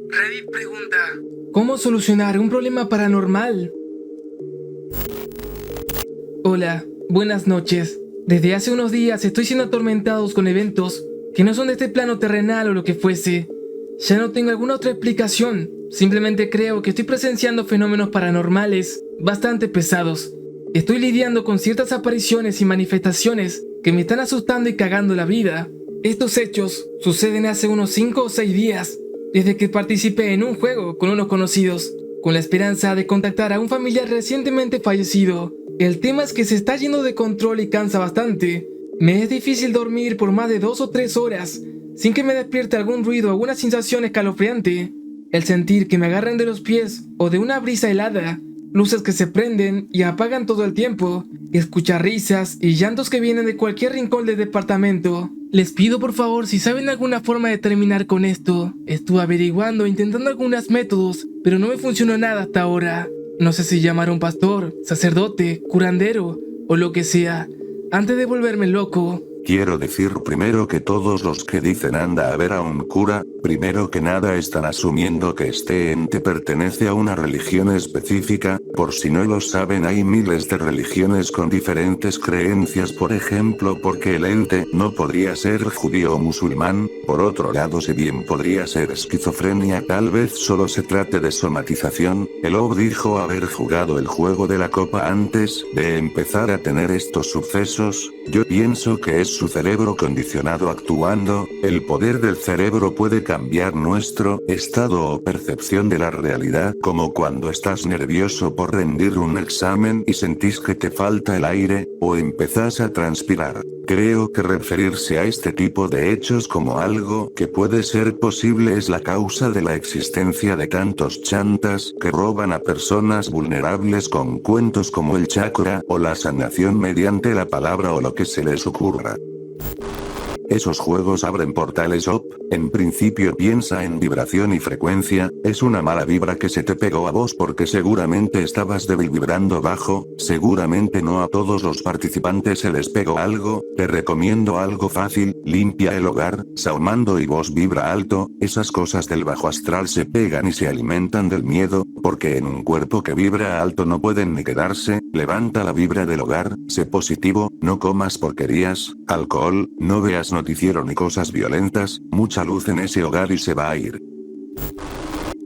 Reddit pregunta: ¿cómo solucionar un problema paranormal? Hola, buenas noches. Desde hace unos días estoy siendo atormentados con eventos que no son de este plano terrenal o lo que fuese. Ya no tengo alguna otra explicación. Simplemente creo que estoy presenciando fenómenos paranormales bastante pesados. Estoy lidiando con ciertas apariciones y manifestaciones que me están asustando y cagando la vida. Estos hechos suceden hace unos 5 o 6 días, desde que participé en un juego con unos conocidos, con la esperanza de contactar a un familiar recientemente fallecido. El tema es que se está yendo de control y cansa bastante. Me es difícil dormir por más de 2 o 3 horas sin que me despierte algún ruido o alguna sensación escalofriante. El sentir que me agarran de los pies o de una brisa helada, luces que se prenden y apagan todo el tiempo, escuchar risas y llantos que vienen de cualquier rincón del departamento. Les pido por favor si saben alguna forma de terminar con esto. Estuve averiguando, intentando algunos métodos, pero no me funcionó nada hasta ahora. No sé si llamar a un pastor, sacerdote, curandero o lo que sea, antes de volverme loco. Quiero decir primero que todos los que dicen anda a ver a un cura, primero que nada están asumiendo que este ente pertenece a una religión específica. Por si no lo saben, hay miles de religiones con diferentes creencias, por ejemplo, porque el ente no podría ser judío o musulmán. Por otro lado, si bien podría ser esquizofrenia, tal vez solo se trate de somatización. El Ob dijo haber jugado el juego de la copa antes de empezar a tener estos sucesos. Yo pienso que es su cerebro condicionado actuando. El poder del cerebro puede cambiar nuestro estado o percepción de la realidad, como cuando estás nervioso por rendir un examen y sentís que te falta el aire, o empezás a transpirar. Creo que referirse a este tipo de hechos como algo que puede ser posible es la causa de la existencia de tantos chantas que roban a personas vulnerables con cuentos como el chakra o la sanación mediante la palabra o lo que se les ocurra. Esos juegos abren portales Op. En principio piensa en vibración y frecuencia. Es una mala vibra que se te pegó a vos porque seguramente estabas débil vibrando bajo. Seguramente no a todos los participantes se les pegó algo. Te recomiendo algo fácil: limpia el hogar, saumando y vos vibra alto. Esas cosas del bajo astral se pegan y se alimentan del miedo, porque en un cuerpo que vibra alto no pueden ni quedarse. Levanta la vibra del hogar, sé positivo, no comas porquerías, alcohol, no veas noticiero ni cosas violentas, mucha luz en ese hogar y se va a ir.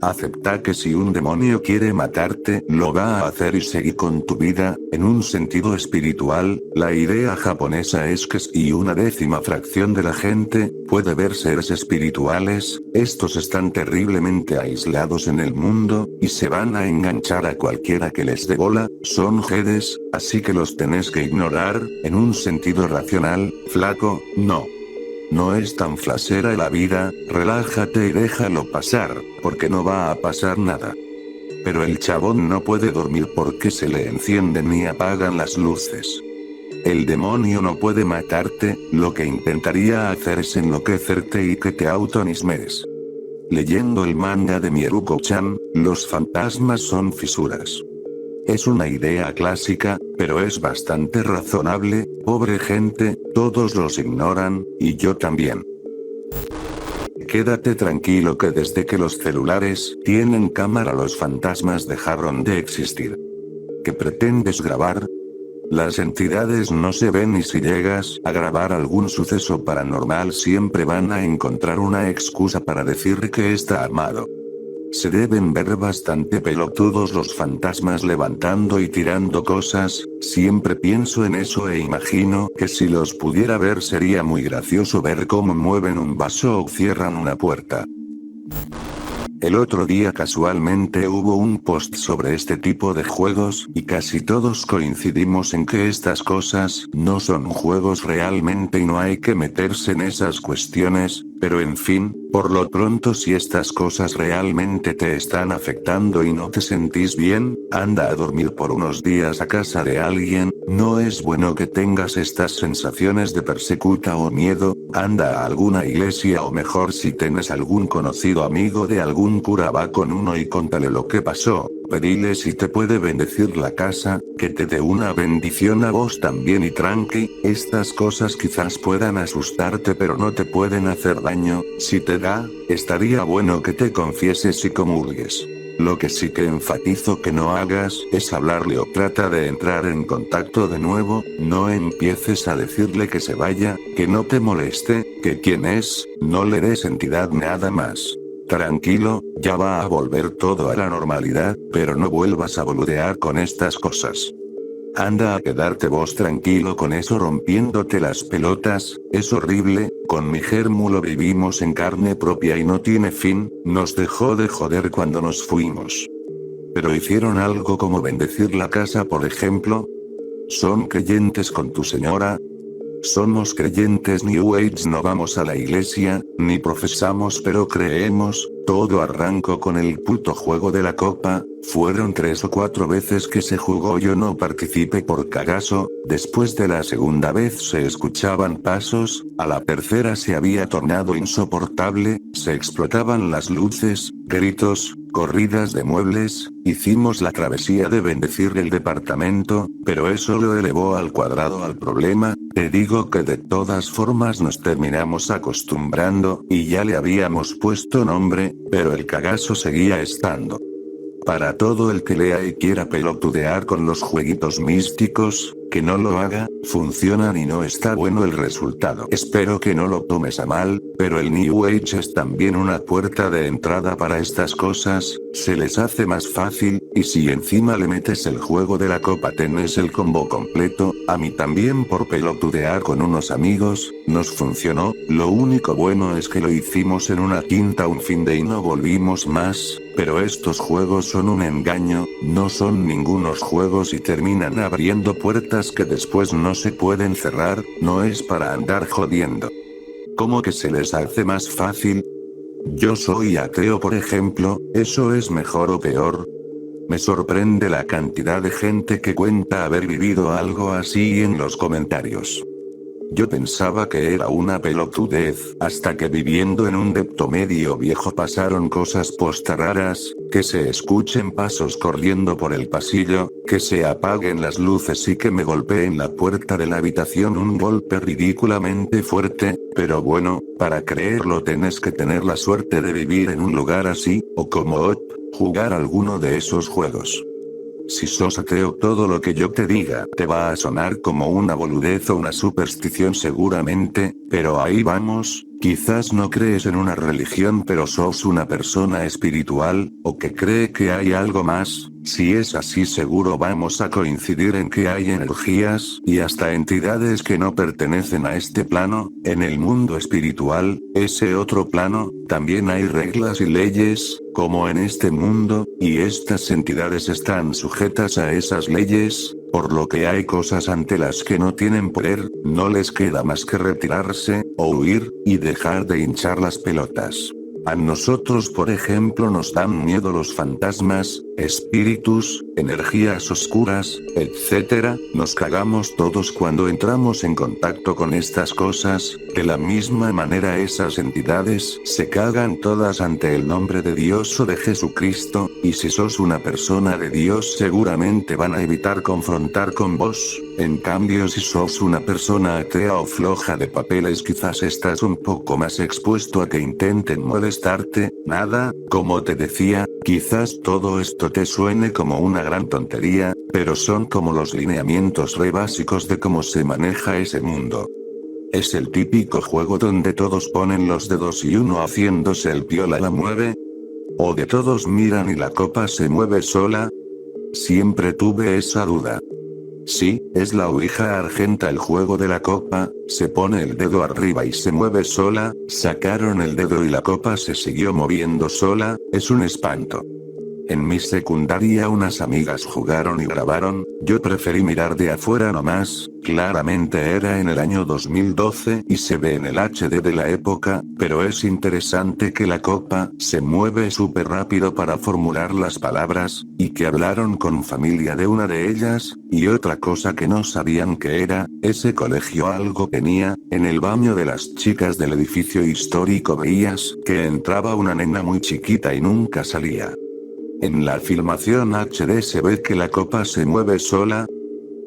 Acepta que si un demonio quiere matarte, lo va a hacer y seguir con tu vida. En un sentido espiritual, la idea japonesa es que si una décima fracción de la gente puede ver seres espirituales, estos están terriblemente aislados en el mundo, y se van a enganchar a cualquiera que les dé bola. Son jedes, así que los tenés que ignorar. En un sentido racional, flaco, no. No es tan flasera la vida, relájate y déjalo pasar, porque no va a pasar nada. Pero el chabón no puede dormir porque se le encienden y apagan las luces. El demonio no puede matarte, lo que intentaría hacer es enloquecerte y que te autonismeres. Leyendo el manga de Mieruko-chan, los fantasmas son fisuras. Es una idea clásica, pero es bastante razonable. Pobre gente, todos los ignoran, y yo también. Quédate tranquilo que desde que los celulares tienen cámara los fantasmas dejaron de existir. ¿Qué pretendes grabar? Las entidades no se ven y si llegas a grabar algún suceso paranormal siempre van a encontrar una excusa para decir que está armado. Se deben ver bastante pelotudos los fantasmas levantando y tirando cosas. Siempre pienso en eso e imagino que si los pudiera ver sería muy gracioso ver cómo mueven un vaso o cierran una puerta. El otro día casualmente hubo un post sobre este tipo de juegos, y casi todos coincidimos en que estas cosas no son juegos realmente y no hay que meterse en esas cuestiones, pero en fin, por lo pronto si estas cosas realmente te están afectando y no te sentís bien, anda a dormir por unos días a casa de alguien, No es bueno que tengas estas sensaciones de persecuta o miedo, anda a alguna iglesia o mejor si tienes algún conocido amigo de algún cura va con uno y contale lo que pasó, pedile si te puede bendecir la casa, que te dé una bendición a vos también y tranqui, estas cosas quizás puedan asustarte pero no te pueden hacer daño, si te da, estaría bueno que te confieses y comulgues. Lo que sí que enfatizo que no hagas es hablarle o trata de entrar en contacto de nuevo, no empieces a decirle que se vaya, que no te moleste, que quién es, no le des entidad nada más. Tranquilo, ya va a volver todo a la normalidad, pero no vuelvas a boludear con estas cosas. Anda a quedarte vos tranquilo con eso rompiéndote las pelotas, es horrible, con mi germu lo vivimos en carne propia y no tiene fin, nos dejó de joder cuando nos fuimos. Pero hicieron algo como bendecir la casa por ejemplo. ¿Son creyentes con tu señora? Somos creyentes New Age, no vamos a la iglesia, ni profesamos pero creemos, todo arrancó con el puto juego de la copa, fueron 3 o 4 veces que se jugó, yo no participé por cagazo, después de la segunda vez se escuchaban pasos, a la tercera se había tornado insoportable, se explotaban las luces, gritos, corridas de muebles, hicimos la travesía de bendecir el departamento, pero eso lo elevó al cuadrado al problema, te digo que de todas formas nos terminamos acostumbrando, y ya le habíamos puesto nombre, pero el cagazo seguía estando. Para todo el que lea y quiera pelotudear con los jueguitos místicos, que no lo haga, funcionan y no está bueno el resultado. Espero que no lo tomes a mal, pero el New Age es también una puerta de entrada para estas cosas, se les hace más fácil, y si encima le metes el juego de la copa tenés el combo completo, a mí también por pelotudear con unos amigos, nos funcionó, lo único bueno es que lo hicimos en una quinta un fin de y no volvimos más. Pero estos juegos son un engaño, no son ningunos juegos y terminan abriendo puertas que después no se pueden cerrar, no es para andar jodiendo. ¿Cómo que se les hace más fácil? Yo soy ateo por ejemplo, ¿eso es mejor o peor? Me sorprende la cantidad de gente que cuenta haber vivido algo así en los comentarios. Yo pensaba que era una pelotudez, hasta que viviendo en un depto medio viejo pasaron cosas posta raras, que se escuchen pasos corriendo por el pasillo, que se apaguen las luces y que me golpee en la puerta de la habitación un golpe ridículamente fuerte, pero bueno, para creerlo tenés que tener la suerte de vivir en un lugar así, o como jugar alguno de esos juegos. Si sos ateo, todo lo que yo te diga te va a sonar como una boludez o una superstición seguramente, pero ahí vamos, quizás no crees en una religión pero sos una persona espiritual, o que cree que hay algo más, si es así seguro vamos a coincidir en que hay energías y hasta entidades que no pertenecen a este plano, en el mundo espiritual, ese otro plano, también hay reglas y leyes, como en este mundo, y estas entidades están sujetas a esas leyes, por lo que hay cosas ante las que no tienen poder, no les queda más que retirarse, o huir, y dejar de hinchar las pelotas. A nosotros por ejemplo nos dan miedo los fantasmas, espíritus, energías oscuras, etc. Nos cagamos todos cuando entramos en contacto con estas cosas, de la misma manera esas entidades se cagan todas ante el nombre de Dios o de Jesucristo, y si sos una persona de Dios seguramente van a evitar confrontar con vos, en cambio si sos una persona atea o floja de papeles quizás estás un poco más expuesto a que intenten molestarte, nada, como te decía, quizás todo esto te suene como una gran tontería, pero son como los lineamientos re básicos de cómo se maneja ese mundo. Es el típico juego donde todos ponen los dedos y uno haciéndose el piola la mueve. O de todos miran y la copa se mueve sola. Siempre tuve esa duda. Sí, es la Ouija argenta el juego de la copa, se pone el dedo arriba y se mueve sola, sacaron el dedo y la copa se siguió moviendo sola, es un espanto. En mi secundaria unas amigas jugaron y grabaron, yo preferí mirar de afuera nomás, claramente era en el año 2012 y se ve en el HD de la época, pero es interesante que la copa se mueve súper rápido para formular las palabras, y que hablaron con familia de una de ellas, y otra cosa que no sabían que era, ese colegio algo tenía, en el baño de las chicas del edificio histórico veías que entraba una nena muy chiquita y nunca salía. En la filmación HD se ve que la copa se mueve sola.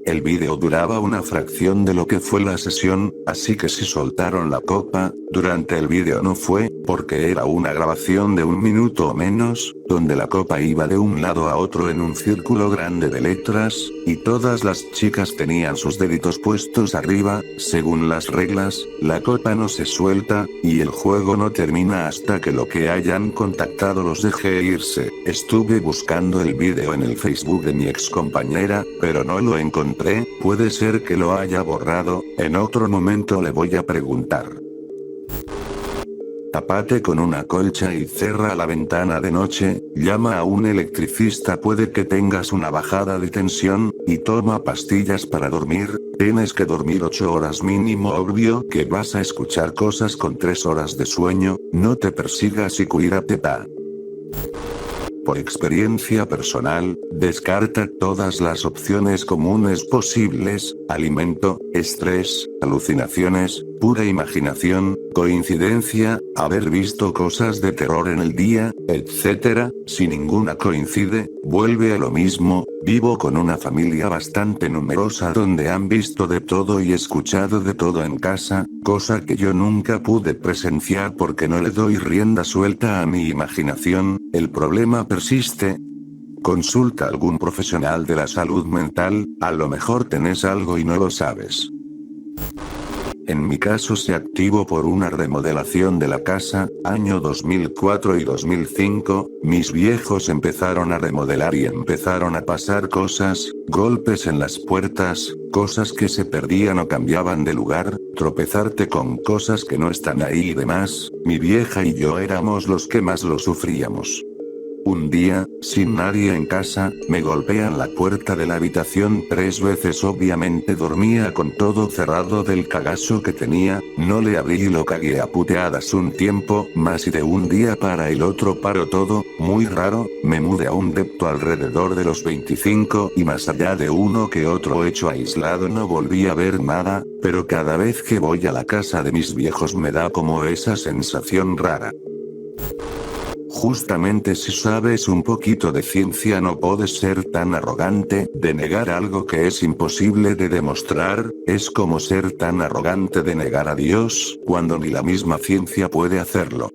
El vídeo duraba una fracción de lo que fue la sesión, así que si soltaron la copa, durante el vídeo no fue, porque era una grabación de 1 minuto o menos, donde la copa iba de un lado a otro en un círculo grande de letras, y todas las chicas tenían sus deditos puestos arriba, según las reglas, la copa no se suelta, y el juego no termina hasta que lo que hayan contactado los deje irse. Estuve buscando el vídeo en el Facebook de mi ex compañera, pero no lo encontré, puede ser que lo haya borrado, en otro momento le voy a preguntar. Tápate con una colcha y cierra la ventana de noche, llama a un electricista, puede que tengas una bajada de tensión, y toma pastillas para dormir, tienes que dormir 8 horas mínimo, obvio que vas a escuchar cosas con 3 horas de sueño, no te persigas y cuídate pa. Por experiencia personal, descarta todas las opciones comunes posibles, alimento, estrés, alucinaciones, pura imaginación, coincidencia, haber visto cosas de terror en el día, etc. Si ninguna coincide, vuelve a lo mismo, vivo con una familia bastante numerosa donde han visto de todo y escuchado de todo en casa, cosa que yo nunca pude presenciar porque no le doy rienda suelta a mi imaginación, el problema persiste. Consulta a algún profesional de la salud mental, a lo mejor tenés algo y no lo sabes. En mi caso se activó por una remodelación de la casa, año 2004 y 2005, mis viejos empezaron a remodelar y empezaron a pasar cosas, golpes en las puertas, cosas que se perdían o cambiaban de lugar, tropezarte con cosas que no están ahí y demás, mi vieja y yo éramos los que más lo sufríamos. Un día, sin nadie en casa, me golpean la puerta de la habitación 3 veces, obviamente dormía con todo cerrado del cagazo que tenía, no le abrí y lo cagué a puteadas un tiempo, más y de un día para el otro paró todo, muy raro, me mudé a un depto alrededor de los 25 y más allá de uno que otro hecho aislado no volví a ver nada, pero cada vez que voy a la casa de mis viejos me da como esa sensación rara. Justamente si sabes un poquito de ciencia no puedes ser tan arrogante de negar algo que es imposible de demostrar, es como ser tan arrogante de negar a Dios, cuando ni la misma ciencia puede hacerlo.